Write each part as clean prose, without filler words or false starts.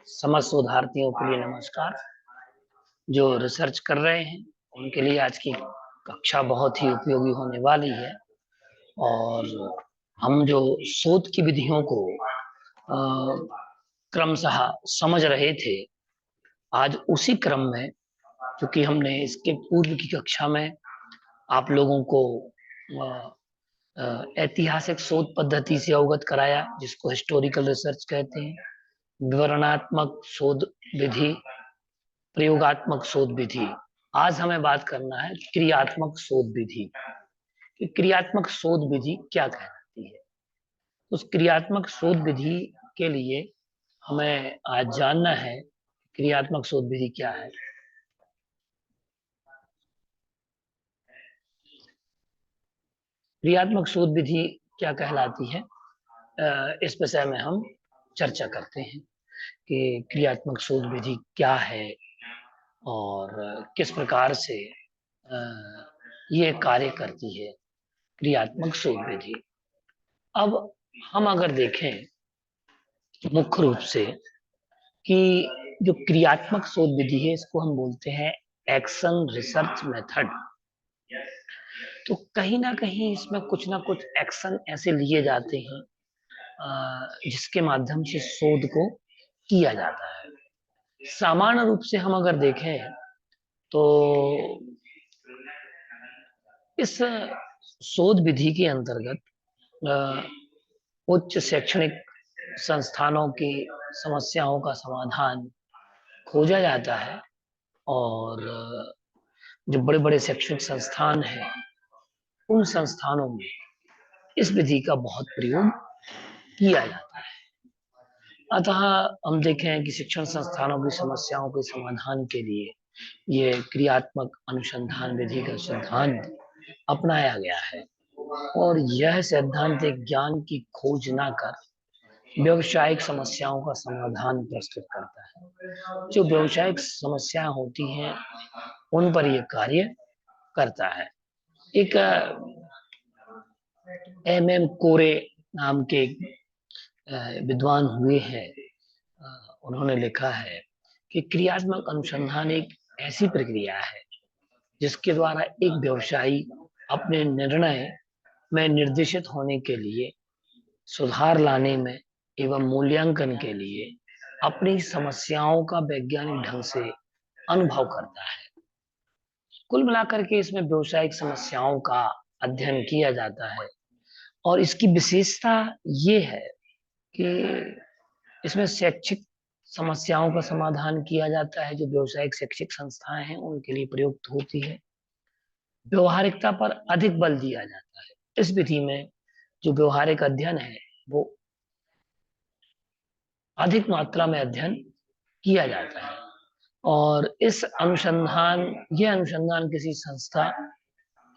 समस्त शोधार्थियों के लिए नमस्कार। जो रिसर्च कर रहे हैं उनके लिए आज की कक्षा बहुत ही उपयोगी होने वाली है। और हम जो शोध की विधियों को क्रमशः समझ रहे थे, आज उसी क्रम में, क्योंकि हमने इसके पूर्व की कक्षा में आप लोगों को ऐतिहासिक शोध पद्धति से अवगत कराया, जिसको हिस्टोरिकल रिसर्च कहते हैं, विवरणात्मक शोध विधि, प्रयोगात्मक शोध विधि। आज हमें बात करना है क्रियात्मक शोध विधि कि क्रियात्मक शोध विधि क्या कहलाती है। उस क्रियात्मक शोध विधि के लिए हमें आज जानना है क्रियात्मक शोध विधि क्या है। क्रियात्मक शोध विधि क्या कहलाती है, इस विषय में हम चर्चा करते हैं कि क्रियात्मक शोध विधि क्या है और किस प्रकार से ये कार्य करती है क्रियात्मक शोध विधि। अब हम अगर देखें मुख्य रूप से कि जो क्रियात्मक शोध विधि है, इसको हम बोलते हैं एक्शन रिसर्च मेथड। तो कहीं ना कहीं इसमें कुछ ना कुछ एक्शन ऐसे लिए जाते हैं जिसके माध्यम से शोध को किया जाता है। सामान्य रूप से हम अगर देखें तो इस शोध विधि के अंतर्गत उच्च शैक्षणिक संस्थानों की समस्याओं का समाधान खोजा जाता है और जो बड़े बड़े शैक्षणिक संस्थान हैं, उन संस्थानों में इस विधि का बहुत प्रयोग किया जाता है। अतः हम देखें कि शिक्षण संस्थानों की समस्याओं के समाधान के लिए ये क्रियात्मक अनुसंधान विधि का सिद्धांत अपनाया गया है और यह सैद्धांतिक ज्ञान की खोज न कर व्यवसायिक समस्याओं का समाधान प्रस्तुत करता है। जो व्यवसायिक समस्याएं होती हैं उन पर यह कार्य करता है। एक MM कोरे नाम के विद्वान हुए हैं, उन्होंने लिखा है कि क्रियात्मक अनुसंधान एक ऐसी प्रक्रिया है जिसके द्वारा एक व्यवसायी अपने निर्णय में निर्देशित होने के लिए, सुधार लाने में एवं मूल्यांकन के लिए अपनी समस्याओं का वैज्ञानिक ढंग से अनुभव करता है। कुल मिलाकर के इसमें व्यवसायिक समस्याओं का अध्ययन किया जाता है और इसकी विशेषता ये है कि इसमें शैक्षिक समस्याओं का समाधान किया जाता है जो व्यवसायिक शैक्षिक संस्थाएं हैं उनके लिए प्रयुक्त होती है। व्यवहारिकता पर अधिक बल दिया जाता है। इस विधि में जो व्यवहारिक अध्ययन है वो अधिक मात्रा में अध्ययन किया जाता है और यह अनुसंधान किसी संस्था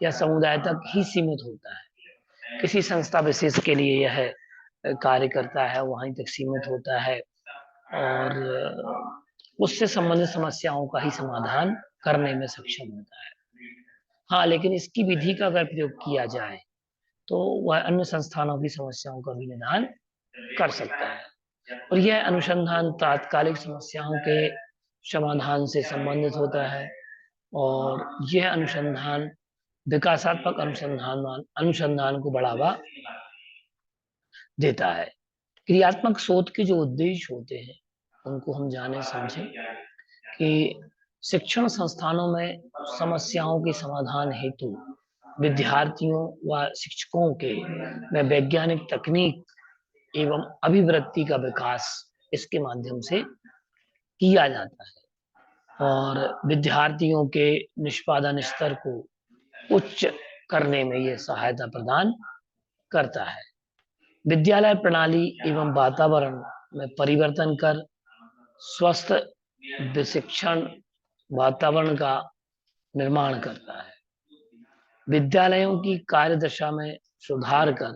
या समुदाय तक ही सीमित होता है। किसी संस्था विशेष के लिए यह कार्य करता है, वहीं तक सीमित होता है और उससे संबंधित समस्याओं का ही समाधान करने में सक्षम होता है। हाँ, लेकिन इसकी विधि का अगर प्रयोग किया जाए तो वह अन्य संस्थानों की समस्याओं का भी निदान कर सकता है और यह अनुसंधान तात्कालिक समस्याओं के समाधान से संबंधित होता है और यह अनुसंधान विकासात्मक अनुसंधान को बढ़ावा देता है। क्रियात्मक शोध के जो उद्देश्य होते हैं उनको हम जाने समझें कि शिक्षण संस्थानों में समस्याओं के समाधान हेतु विद्यार्थियों व शिक्षकों के में वैज्ञानिक तकनीक एवं अभिवृत्ति का विकास इसके माध्यम से किया जाता है और विद्यार्थियों के निष्पादन स्तर को उच्च करने में यह सहायता प्रदान करता है। विद्यालय प्रणाली एवं वातावरण में परिवर्तन कर स्वस्थ शिक्षण वातावरण का निर्माण करता है। विद्यालयों की कार्यदशा में सुधार कर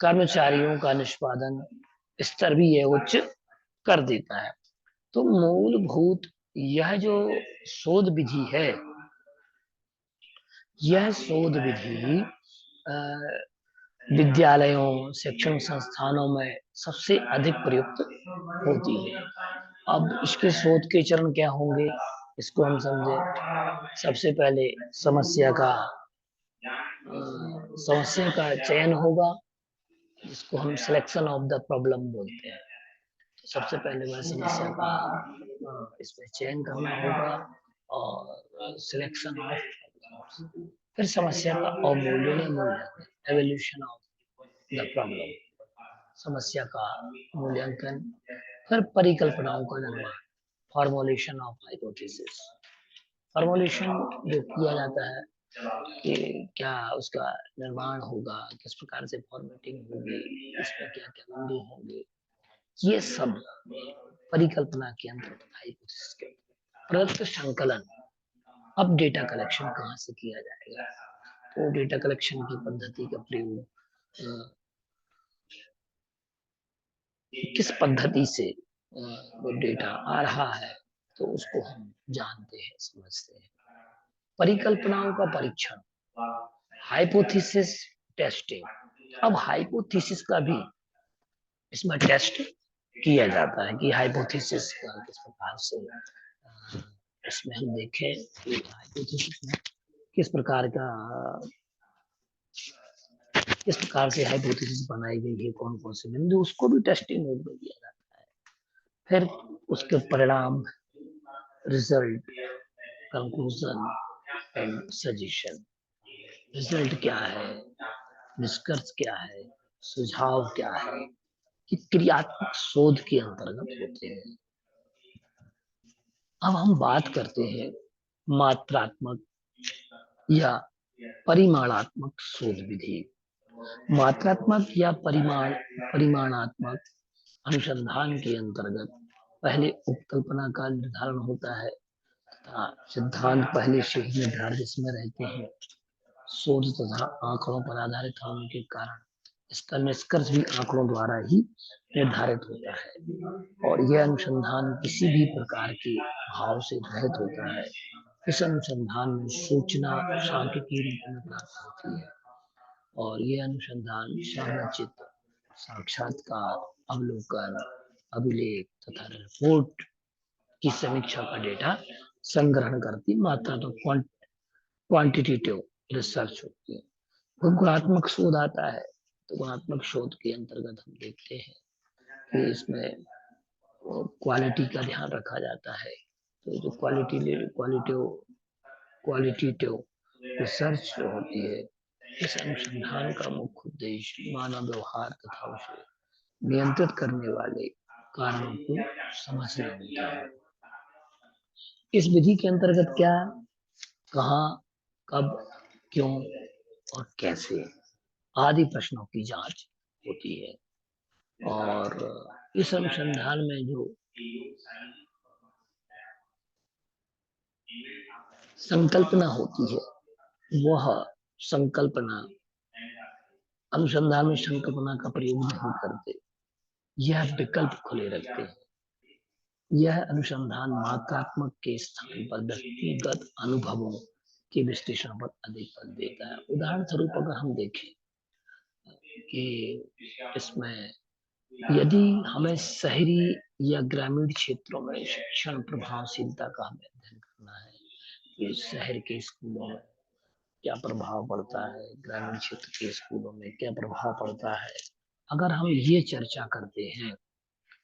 कर्मचारियों का निष्पादन स्तर भी यह उच्च कर देता है। तो मूलभूत यह जो शोध विधि है यह शोध विधि विद्यालयों, शैक्षणिक संस्थानों में सबसे अधिक प्रयुक्त होती है। अब इसके शोध के चरण क्या होंगे, इसको हम समझे। सबसे पहले समस्या का चयन होगा, जिसको हम सिलेक्शन ऑफ द प्रॉब्लम बोलते हैं। तो सबसे पहले वह समस्या का इसमें चयन करना होगा और सिलेक्शन ऑफ, फिर समस्या का अवमूल्यन, एवोल्यूशन ऑफ द प्रॉब्लम, समस्या का मूल्यांकन, फिर परिकल्पनाओं का निर्माण, फॉर्मुलेशन ऑफ हाइपोथेसिस। फॉर्मुलेशन जो किया जाता है कि क्या उसका निर्माण होगा, किस प्रकार से फॉर्मेटिंग होगी, इसमें क्या क्या बिंदु होंगे, ये सब परिकल्पना के अंतर्गत हाइपोथेसिस के प्रदत्त संकलन। अब डेटा कलेक्शन कहाँ से किया जाएगा, तो डेटा कलेक्शन की पद्धति का प्रयोग किस पद्धति से वो डेटा आ रहा है, तो उसको हम जानते हैं, समझते हैं। परिकल्पनाओं का परीक्षण, हाइपोथेसिस टेस्टिंग। अब हाइपोथेसिस का भी इसमें टेस्ट किया जाता है कि हाइपोथेसिस का किस प्रकार से इसमें हम देखें कि हाइपोथेसिस में किस प्रकार से हाइपोथेसिस बनाई गई है, कौन कौन से बिंदु, उसको भी टेस्टिंग मोड में दिया जाता है। फिर उसके परिणाम, result, conclusion and suggestion. Result क्या है, निष्कर्ष क्या है, सुझाव क्या है, ये क्रियात्मक शोध के अंतर्गत होते हैं। अब हम बात करते हैं मात्रात्मक या परिमाणात्मक शोध विधि। मात्रात्मक या परिमाणात्मक अनुसंधान के अंतर्गत पहले उपकल्पना का निर्धारण होता है तथा सिद्धांत पहले से ही निर्धारित इसमें रहते हैं। शोध तथा आंकड़ों पर आधारित होने के कारण इसका निष्कर्ष भी आंकड़ों द्वारा ही निर्धारित होता है और यह अनुसंधान किसी भी प्रकार के भाव से रहित होता है। इस अनुसंधान में सूचना सांख्यिकी रूप में प्राप्त होती है और यह अनुसंधान संरचित, साक्षात्कार, अवलोकन, अभिलेख तथा रिपोर्ट की समीक्षा का डेटा संग्रहण करती मात्रात्मक क्वांटिटेटिव रिसर्च होती है। गुणात्मक शोध आता है, तो गुणात्मक शोध के अंतर्गत हम देखते हैं कि इसमें क्वालिटी का ध्यान रखा जाता है। तो जो क्वालिटेटिव रिसर्च जो होती है, इस अनुसंधान का मुख्य उद्देश्य मानव व्यवहार तथा उसे नियंत्रित करने वाले कारणों को समझना होता है। इस विधि के अंतर्गत क्या, कहाँ, कब, क्यों और कैसे आदि प्रश्नों की जांच होती है। और इस अनुसंधान में जो संकल्पना होती है, वह संकल्पना अनुसंधान में संकल्पना का प्रयोग नहीं करते, यह विकल्प खुले रखते हैं। यह अनुसंधान मात्रात्मक के स्थान पर व्यक्तिगत अनुभवों के विश्लेषण पर अधिक बल देता है। उदाहरण स्वरूप अगर हम देखें कि इसमें यदि हमें शहरी या ग्रामीण क्षेत्रों में शिक्षण प्रभावशीलता का हमें अध्ययन करना है कि शहर के स्कूलों में क्या प्रभाव पड़ता है, ग्रामीण क्षेत्र के स्कूलों में क्या प्रभाव पड़ता है, अगर हम ये चर्चा करते हैं,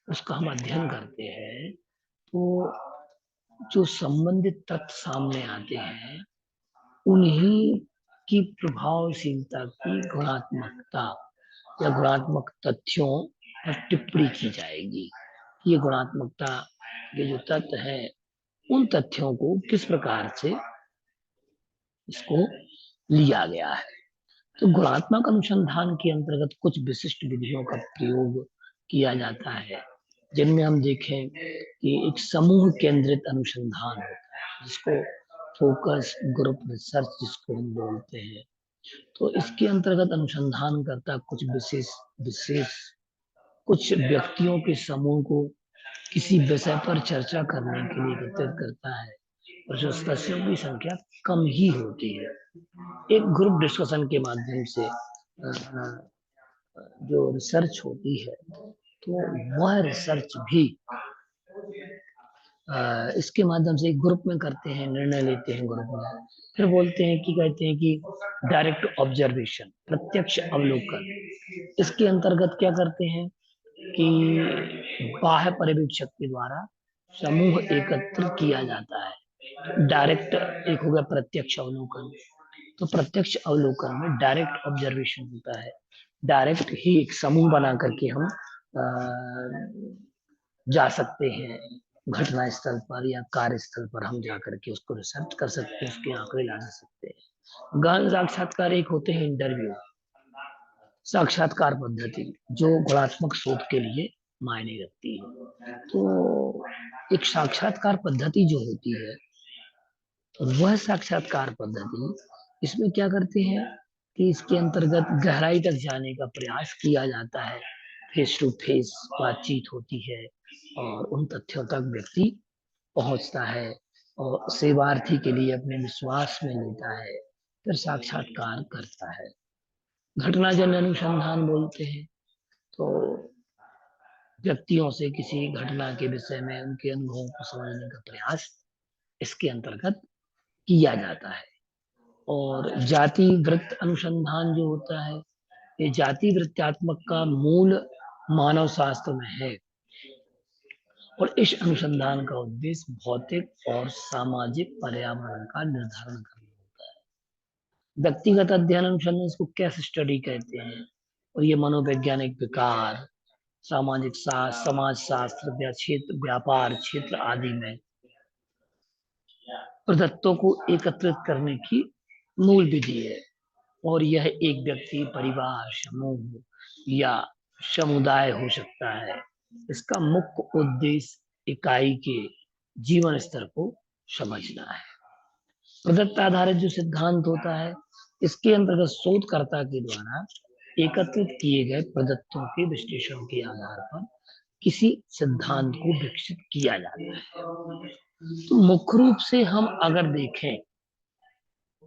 उसका हम अध्ययन करते हैं, तो जो संबंधित तथ्य सामने आते हैं, उन्हीं की प्रभावशीलता की गुणात्मकता या गुणात्मक तथ्यों पर टिप्पणी की जाएगी। ये गुणात्मकता के जो तथ्य हैं, उन तथ्यों को किस प्रकार से इसको लिया गया है। तो गुणात्मक अनुसंधान के अंतर्गत कुछ विशिष्ट विधियों का प्रयोग किया जाता है, जिनमें हम देखें कि एक समूह केंद्रित अनुसंधान होता है, जिसको फोकस ग्रुप रिसर्च जिसको हम बोलते हैं। तो इसके अंतर्गत अनुसंधान करता कुछ विशेष कुछ व्यक्तियों के समूह को किसी विषय पर चर्चा करने के लिए एकत्रित करता है और जो सदस्यों की संख्या कम ही होती है। एक ग्रुप डिस्कशन के माध्यम से जो रिसर्च होती है, तो वह रिसर्च भी इसके माध्यम से एक ग्रुप में करते हैं, निर्णय लेते हैं ग्रुप में, फिर बोलते हैं कि कहते हैं कि डायरेक्ट ऑब्जर्वेशन, प्रत्यक्ष अवलोकन। इसके अंतर्गत क्या करते हैं कि बाह्य पर्यवेक्षक के द्वारा समूह एकत्रित किया जाता है। डायरेक्ट एक हो गया प्रत्यक्ष अवलोकन, तो प्रत्यक्ष अवलोकन में डायरेक्ट ऑब्जर्वेशन होता है। डायरेक्ट ही एक समूह बना करके हम जा सकते हैं घटना स्थल पर या कार्यस्थल पर, हम जा करके उसको रिसर्च कर सकते हैं, उसके आंकड़े ला सकते हैं। गहन साक्षात्कार एक होते हैं इंटरव्यू, साक्षात्कार पद्धति जो गुणात्मक शोध के लिए मायने रखती है। तो एक साक्षात्कार पद्धति जो होती है, वह साक्षात्कार पद्धति, इसमें क्या करते हैं कि इसके अंतर्गत गहराई तक जाने का प्रयास किया जाता है। फेस टू फेस बातचीत होती है और उन तथ्यों तक व्यक्ति पहुंचता है और सेवार्थी के लिए अपने विश्वास में लेता है, फिर साक्षात्कार करता है। घटनाजन्य अनुसंधान बोलते हैं, तो व्यक्तियों से किसी घटना के विषय में उनके अनुभवों को समझने का प्रयास इसके अंतर्गत किया जाता है। और जाति वृत्त अनुसंधान जो होता है, ये जाति वृत्तात्मक का मूल मानव शास्त्र में है और इस अनुसंधान का उद्देश्य भौतिक और सामाजिक पर्यावरण का निर्धारण करना होता है। व्यक्तिगत अध्ययन अनुसंधान इसको केस स्टडी कहते हैं, और ये मनोवैज्ञानिक विकार, सामाजिक शास्त्र, समाज शास्त्र, क्षेत्र, व्यापार क्षेत्र आदि में प्रदत्तों को एकत्रित करने की मूल विधि है। और यह एक व्यक्ति, परिवार, समूह या समुदाय हो सकता है। इसका मुख्य उद्देश्य इकाई के जीवन स्तर को समझना है। प्रदत्त आधारित जो सिद्धांत होता है, इसके अंतर्गत शोधकर्ता के द्वारा एकत्रित किए गए प्रदत्तों के विश्लेषण के आधार पर किसी सिद्धांत को विकसित किया जाता है। तो मुख्य रूप से हम अगर देखें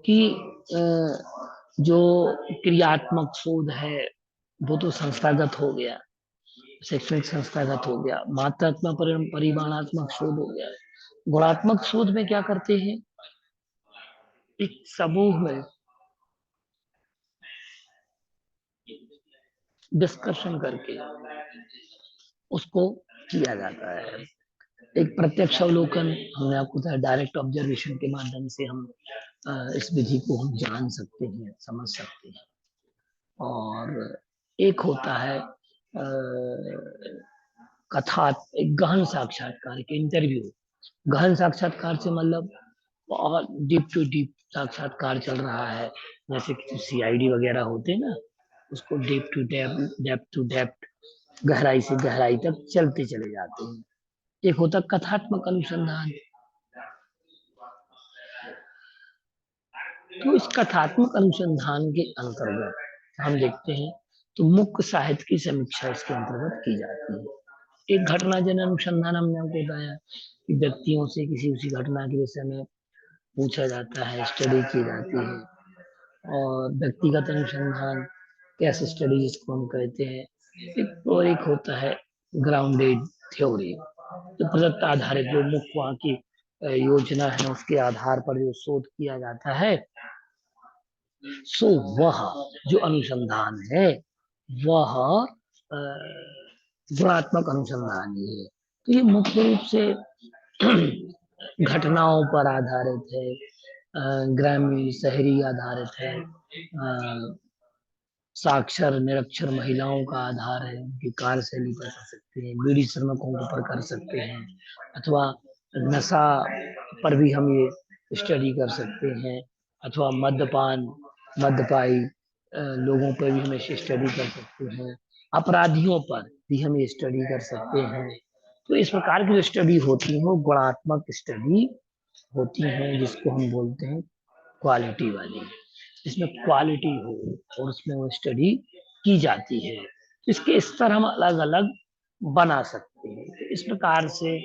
कि जो क्रियात्मक शोध है वो तो संस्थागत हो गया, शैक्षणिक संस्थागत हो गया, मात्रात्मक परिमाणात्मक शोध हो गया। गुणात्मक शोध में क्या करते हैं, एक समूह में डिस्कशन करके उसको किया जाता है। एक प्रत्यक्ष अवलोकन, हमने आपको बताया, डायरेक्ट ऑब्जर्वेशन के माध्यम से हम इस विधि को हम जान सकते हैं, समझ सकते हैं। और एक होता है कथा, एक गहन साक्षात्कार, एक इंटरव्यू। गहन साक्षात्कार से मतलब बहुत डीप टू डीप साक्षात्कार चल रहा है, जैसे कि सीआईडी वगैरह होते हैं ना, उसको deep to depth to depth, गहराई से गहराई तक चलते चले जाते हैं। एक होता कथात्मक अनुसंधान। तो इस कथात्मक अनुसंधान के अंतर्गत हम देखते हैं तो मुख्य साहित्य की समीक्षा इसके अंतर्गत की जाती है। एक घटनाजन्य अनुसंधान हमने आपको बताया कि व्यक्तियों से किसी उसी घटना के विषय में पूछा जाता है, स्टडी की जाती है। और व्यक्तिगत अनुसंधान, केस स्टडी जिसको हम कहते हैं। एक होता है ग्राउंडेड थ्योरी, जो प्रदत्त आधारित, जो मुख्य वहाँ की योजना है उसके आधार पर जो शोध किया जाता है, सो वह जो अनुसंधान है वह गुणात्मक अनुसंधान ही है। तो ये मुख्य रूप से घटनाओं पर आधारित है, ग्रामीण शहरी आधारित है, साक्षर निरक्षर महिलाओं का आधार है, उनकी कार्यशैली पर कर सकते हैं, बीड़ी श्रमिकों के ऊपर कर सकते हैं, अथवा नशा पर भी हम ये स्टडी कर सकते हैं, अथवा मद्यपान, मद्यपाई लोगों पर भी हम इसे स्टडी कर सकते हैं, अपराधियों पर भी हम ये स्टडी कर सकते हैं। तो इस प्रकार की जो स्टडी होती है वो गुणात्मक स्टडी होती है, जिसको हम बोलते हैं क्वालिटी वाली, जिसमें क्वालिटी हो और उसमें वो स्टडी की जाती है। तो इसके स्तर हम अलग अलग बना सकते हैं। तो इस प्रकार से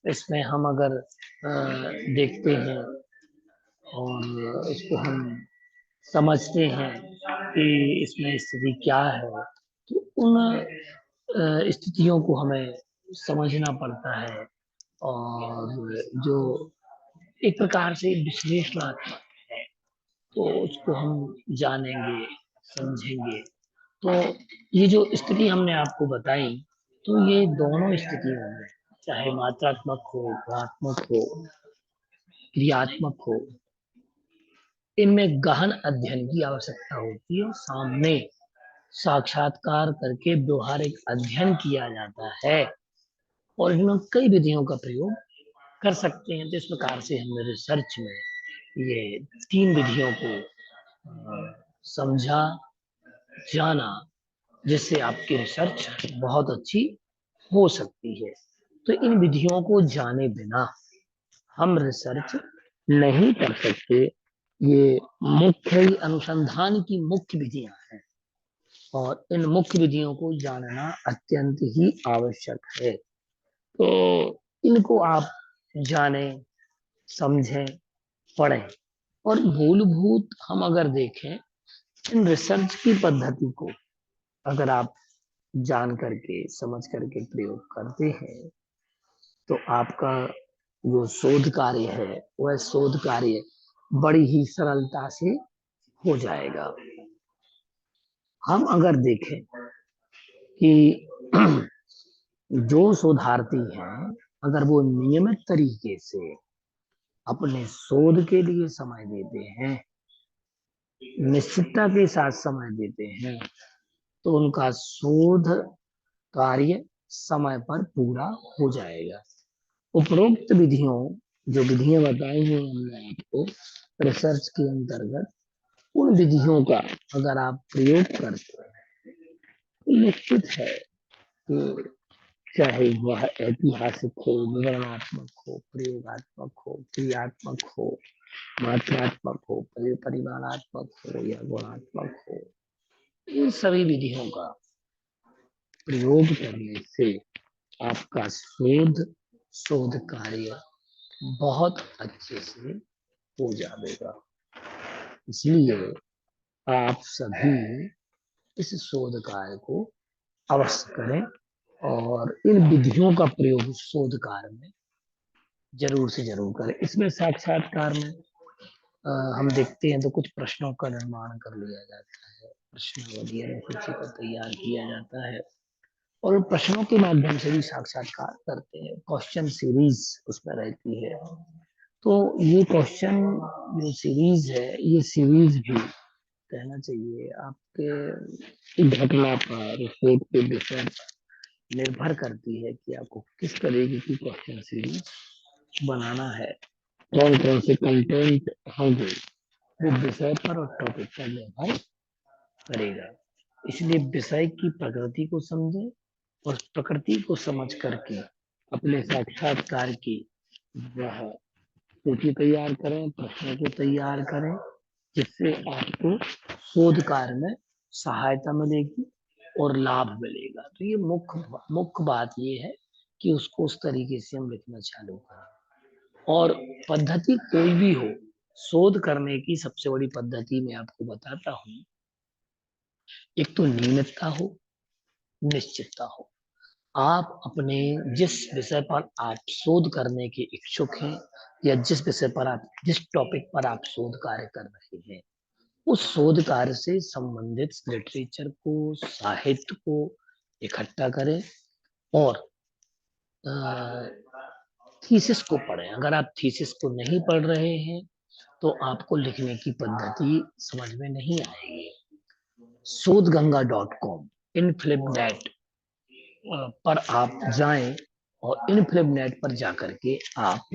इसमें हम अगर देखते हैं और इसको हम समझते हैं कि इसमें स्थिति क्या है, तो उन स्थितियों को हमें समझना पड़ता है। और जो एक प्रकार से विश्लेषणात्मक है, तो उसको हम जानेंगे, समझेंगे। तो ये जो स्थिति हमने आपको बताई, तो ये दोनों स्थितियों में, चाहे मात्रात्मक हो, गुणात्मक हो, क्रियात्मक हो, इनमें गहन अध्ययन की आवश्यकता होती है और सामने साक्षात्कार करके व्यवहारिक अध्ययन किया जाता है, और इनमें कई विधियों का प्रयोग कर सकते हैं। तो इस प्रकार से हमने रिसर्च में ये 3 विधियों को समझा, जाना, जिससे आपकी रिसर्च बहुत अच्छी हो सकती है। तो इन विधियों को जाने बिना हम रिसर्च नहीं कर सकते। ये मुख्य अनुसंधान की मुख्य विधियां हैं, और इन मुख्य विधियों को जानना अत्यंत ही आवश्यक है। तो इनको आप जानें, समझें, पढ़ें। और मूलभूत हम अगर देखें, इन रिसर्च की पद्धति को अगर आप जान करके, समझ करके प्रयोग करते हैं, तो आपका जो शोध कार्य है, वह शोध कार्य बड़ी ही सरलता से हो जाएगा। हम अगर देखें कि जो शोधार्थी हैं, अगर वो नियमित तरीके से अपने शोध के लिए समय देते हैं, निश्चितता के साथ समय देते हैं, तो उनका शोध कार्य समय पर पूरा हो जाएगा। उपरोक्त विधियों, जो विधियां बताई हैं हमने आपको रिसर्च के अंतर्गत, उन विधियों का अगर आप प्रयोग करते हैं, तो निश्चित है कि चाहे वह ऐतिहासिक हो, विवरणात्मक हो, प्रयोगात्मक हो, क्रियात्मक हो, मात्रात्मक हो, परिमाणात्मक हो या गुणात्मक हो, इन सभी विधियों का प्रयोग करने से आपका शोध कार्य बहुत अच्छे से हो जाएगा। इसलिए आप सभी इस शोध कार्य को अवश्य करें, और इन विधियों का प्रयोग शोध कार्य में जरूर से जरूर करें। इसमें साक्षात्कार में हम देखते हैं तो कुछ प्रश्नों का निर्माण कर लिया जाता है, प्रश्नावली सूची को तैयार किया जाता है, और प्रश्नों के माध्यम से भी साक्षात्कार करते हैं। क्वेश्चन सीरीज उसमें रहती है। तो ये क्वेश्चन जो सीरीज है, ये सीरीज भी कहना चाहिए आपके घटना पर, रिपोर्ट के विषय पर निर्भर करती है कि आपको किस तरीके की क्वेश्चन सीरीज बनाना है, कौन कौन से कंटेंट होंगे, वो विषय पर और टॉपिक पर निर्भर करेगा। इसलिए विषय की प्रकृति को समझें, और प्रकृति को समझ करके अपने साक्षात्कार की वह सूची तैयार करें, प्रश्नों को तैयार करें, जिससे आपको शोध कार्य में सहायता मिलेगी और लाभ मिलेगा। तो ये मुख्य मुख्य बात ये है कि उसको उस तरीके से हम लिखना चालू करें। और पद्धति कोई भी हो, शोध करने की सबसे बड़ी पद्धति मैं आपको बताता हूँ। एक तो नियमितता हो, निश्चितता हो। आप अपने जिस विषय पर आप शोध करने के इच्छुक हैं, या जिस विषय पर आप, जिस टॉपिक पर आप शोध कार्य कर रहे हैं, उस शोध कार्य से संबंधित लिटरेचर को, साहित्य को इकट्ठा करें, और थीसिस को पढ़ें। अगर आप थीसिस को नहीं पढ़ रहे हैं, तो आपको लिखने की पद्धति समझ में नहीं आएगी। शोधगंगा.com, इनफ्लिबनेट पर आप जाएं, और इनफ्लिबनेट पर जाकर के आप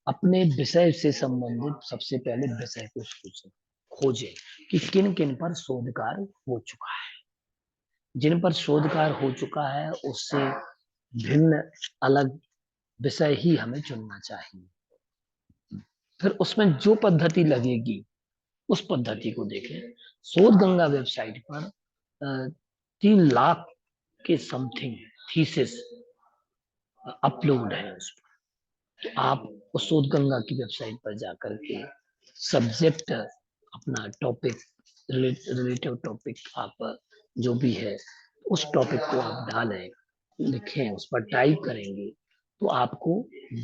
अपने विषय से संबंधित सबसे पहले विषय को खोजें कि किन किन पर शोध कार्य हो चुका है। जिन पर शोध कार्य हो चुका है, उससे भिन्न अलग विषय ही हमें चुनना चाहिए। फिर उसमें जो पद्धति लगेगी, उस पद्धति को देखें। शोध गंगा वेबसाइट पर 3 लाख के समथिंग थीसिस अपलोड है उस पर। तो आप उस शोध गंगा की वेबसाइट पर जाकर के सब्जेक्ट अपना टॉपिक, रिलेटिव टॉपिक आप जो भी है उस टॉपिक को आप डालें, लिखें, उस पर टाइप करेंगे तो आपको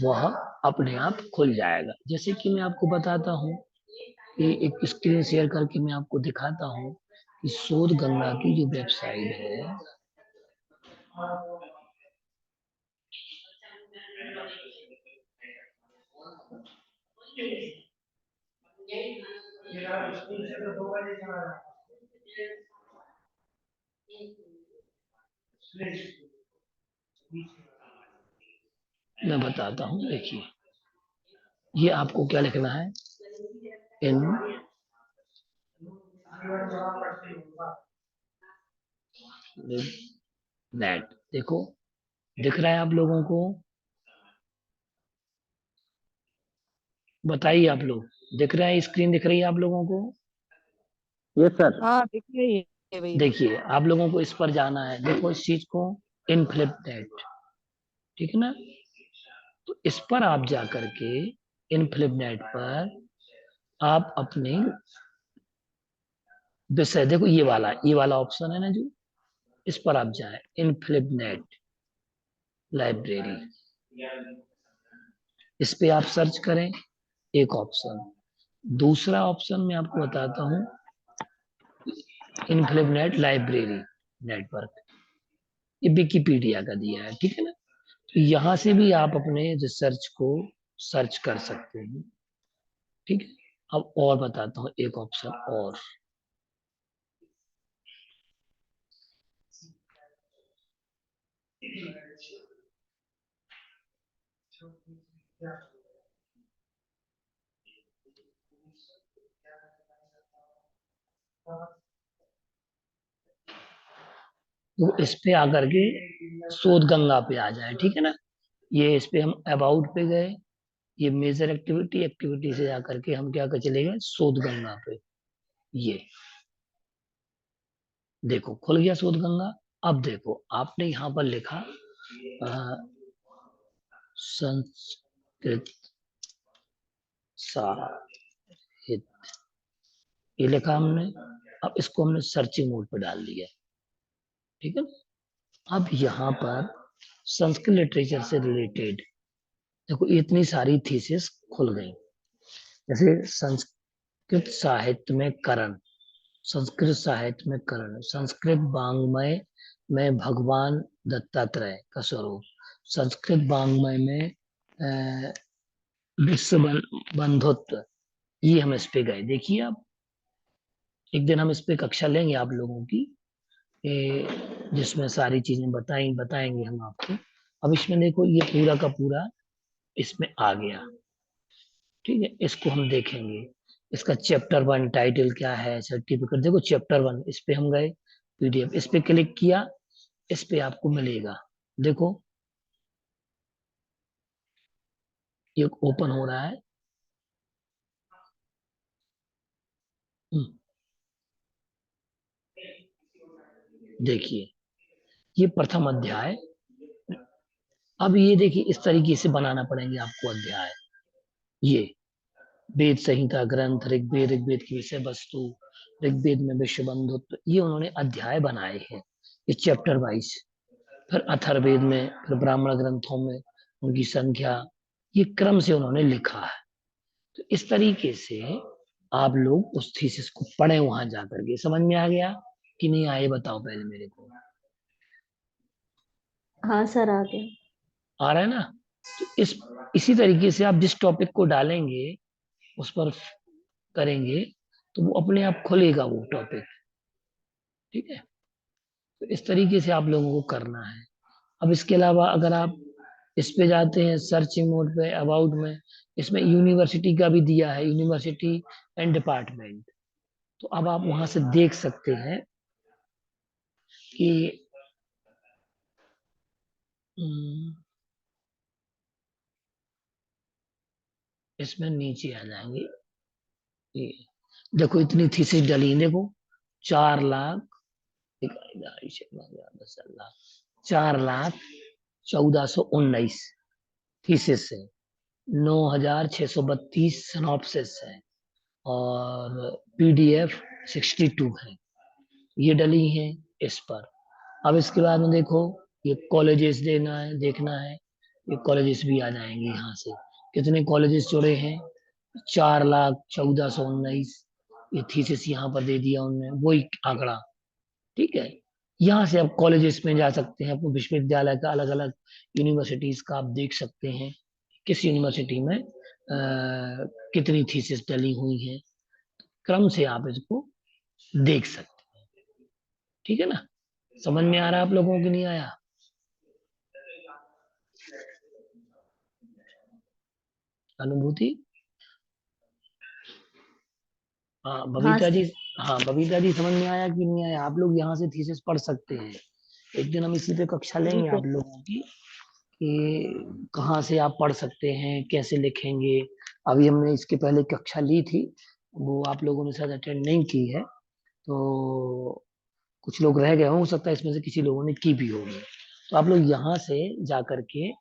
वह अपने आप खुल जाएगा। जैसे कि मैं आपको बताता हूँ कि एक स्क्रीन शेयर करके मैं आपको दिखाता हूँ कि शोध गंगा की जो वेबसाइट है, मैं बताता हूँ, देखिए ये आपको क्या लिखना है, इन नेट, देखो दिख रहा है आप लोगों को, बताइए आप लोग, दिख रहा है, स्क्रीन दिख रही है आप लोगों को? Yes sir. हाँ दिख रही है भैया। देखिए आप लोगों को इस पर जाना है, देखो इस चीज को, इनफ्लिप नेट, ठीक है ना? तो इस पर आप जा करके इनफ्लिप नेट पर आप अपने विषय, देखो ये वाला ऑप्शन है ना जो, इस पर आप जाए, इनफ्लिप नेट लाइब्रेरी, इस पे आप सर्च करें, एक ऑप्शन। दूसरा ऑप्शन मैं आपको बताता हूँ, इनफ्लिप नेट लाइब्रेरी नेटवर्क, ये विकिपीडिया का दिया है, ठीक है ना? तो यहाँ से भी आप अपने रिसर्च को सर्च कर सकते हैं, ठीक है? अब और बताता हूँ एक ऑप्शन और, तो इस पे आकर के शोध गंगा पे आ जाए, ठीक है ना? ये इस पे हम अबाउट पे गए, ये मेजर एक्टिविटी, एक्टिविटी से जाकर के हम क्या कर चले गए, शोध गंगा पे। ये देखो खुल गया शोध गंगा। अब देखो आपने यहाँ पर लिखा अ, संस्कृत साहित्य, ये लिखा हमने। अब इसको हमने सर्चिंग मोड पे डाल दिया, ठीक है। अब यहाँ पर संस्कृत लिटरेचर से रिलेटेड देखो इतनी सारी थीसिस खुल गई, जैसे संस्कृत साहित्य में करण, संस्कृत साहित्य में करण, संस्कृत वाङ्मय में भगवान दत्तात्रेय का स्वरूप, संस्कृत वाङ्मय में विश्व बंधुत्व, ये हम इस पे गए। देखिए आप, एक दिन हम इस पे कक्षा लेंगे आप लोगों की, जिसमें सारी चीजें बताएंगे हम आपको। अब इसमें देखो ये पूरा का पूरा इसमें आ गया, ठीक है। इसको हम देखेंगे, इसका चैप्टर 1 टाइटल क्या है, सर्टिफिकेट, देखो चैप्टर 1, इस पे हम गए, पीडीएफ, इस पे क्लिक किया, इस पे आपको मिलेगा, देखो ये ओपन हो रहा है। हम्म, देखिए ये प्रथम अध्याय। अब ये देखिए इस तरीके से बनाना पड़ेंगे आपको अध्याय, ये वेद संहिता ग्रंथ, ऋग्वेद की विषय वस्तु, ऋग्वेद में विश्व बंधुत्व, ये उन्होंने अध्याय बनाए हैं, ये चैप्टर वाइज। फिर अथर्ववेद में, फिर ब्राह्मण ग्रंथों में उनकी संख्या, ये क्रम से उन्होंने लिखा है। तो इस तरीके से आप लोग उस थीसिस को पढ़े, वहां जाकर के समझ में आ गया कि नहीं आए, बताओ पहले मेरे को, हाँ सर आ गया। आ रहा है ना? तो इसी तरीके से आप जिस टॉपिक को डालेंगे उस पर करेंगे तो वो अपने आप खुलेगा वो टॉपिक, ठीक है। तो इस तरीके से आप लोगों को करना है। अब इसके अलावा अगर आप इस पे जाते हैं सर्चिंग मोड पे, अबाउट में, इसमें यूनिवर्सिटी का भी दिया है, यूनिवर्सिटी एंड डिपार्टमेंट। तो अब आप वहां से देख सकते हैं कि हम्म, इसमें नीचे आ जाएंगे, ये देखो इतनी थीसिस डली है, देखो 4 लाख 4 लाख 1419 थीसिस है, 9632 सिनॉप्सिस है और पीडीएफ 62 है, ये डली है इस पर। अब इसके बाद में देखो, ये कॉलेजेस देखना है, ये कॉलेजेस भी आ जाएंगे यहाँ से। कितने कॉलेजेस जुड़े हैं? 4,14,19। ये थीसिस यहाँ पर दे दिया उनने, वही आंकड़ा। ठीक है, यहाँ से आप कॉलेजेस में जा सकते हैं, अपने विश्वविद्यालय का अलग अलग यूनिवर्सिटीज का आप देख सकते हैं किस यूनिवर्सिटी में कितनी थीसिस डली हुई हैं, क्रम से आप इसको देख सकते हैं। ठीक है ना? समझ में आ रहा है आप लोगों को, नहीं आया? अनुभूति? हाँ हाँ बबीता जी। सर। हाँ बबीता जी, समझ में आया कि नहीं आया? आप लोग यहाँ से थीसिस पढ़ सकते हैं। एक दिन हम इसी पे कक्षा जी लेंगे सर। आप लोगों की, कि कहाँ से आप पढ़ सकते हैं, कैसे लिखेंगे। अभी हमने इसके पहले कक्षा ली थी, वो आप लोगों ने शायद अटेंड नहीं की है, तो कुछ लोग रह गए, हो सकता है इसमें से किसी लोगों ने की भी होगी। तो आप लोग यहाँ से जा करके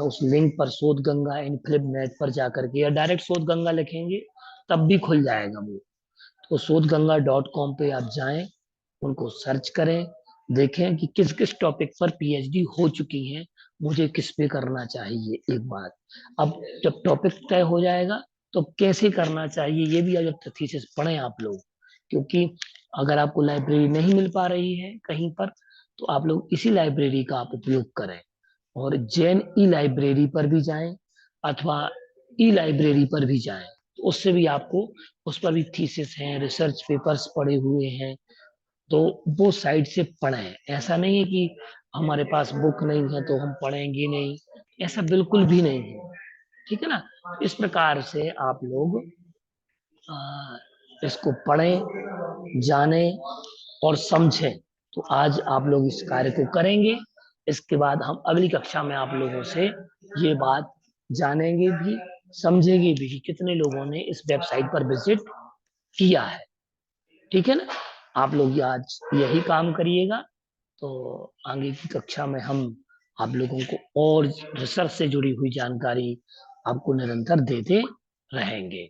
उस लिंक पर शोध गंगा इन फिल्म नेट पर जा करके, या डायरेक्ट शोध गंगा लिखेंगे तब भी खुल जाएगा वो। तो शोधगंगा.com पे आप जाएं, उनको सर्च करें, देखें कि किस किस टॉपिक पर पीएचडी हो चुकी है, मुझे किस पे करना चाहिए एक बात। अब जब टॉपिक तय हो जाएगा तो कैसे करना चाहिए ये भी जब थीसिस पढ़ें आप लोग, क्योंकि अगर आपको लाइब्रेरी नहीं मिल पा रही है कहीं पर, तो आप लोग इसी लाइब्रेरी का आप उपयोग करें। और जैन ई लाइब्रेरी पर भी जाएं अथवा ई लाइब्रेरी पर भी जाएं, तो उससे भी आपको, उस पर भी थीसिस हैं, रिसर्च पेपर्स पड़े हुए हैं, तो वो साइड से पढ़ें। ऐसा नहीं है कि हमारे पास बुक नहीं है तो हम पढ़ेंगे नहीं, ऐसा बिल्कुल भी नहीं है। ठीक है ना? इस प्रकार से आप लोग आ, इसको पढ़ें, जानें और समझें। तो आज आप लोग इस कार्य को करेंगे, इसके बाद हम अगली कक्षा में आप लोगों से ये बात जानेंगे भी, समझेंगे भी कि कितने लोगों ने इस वेबसाइट पर विजिट किया है। ठीक है ना? आप लोग ये आज यही काम करिएगा, तो आगे की कक्षा में हम आप लोगों को और रिसर्च से जुड़ी हुई जानकारी आपको निरंतर देते रहेंगे।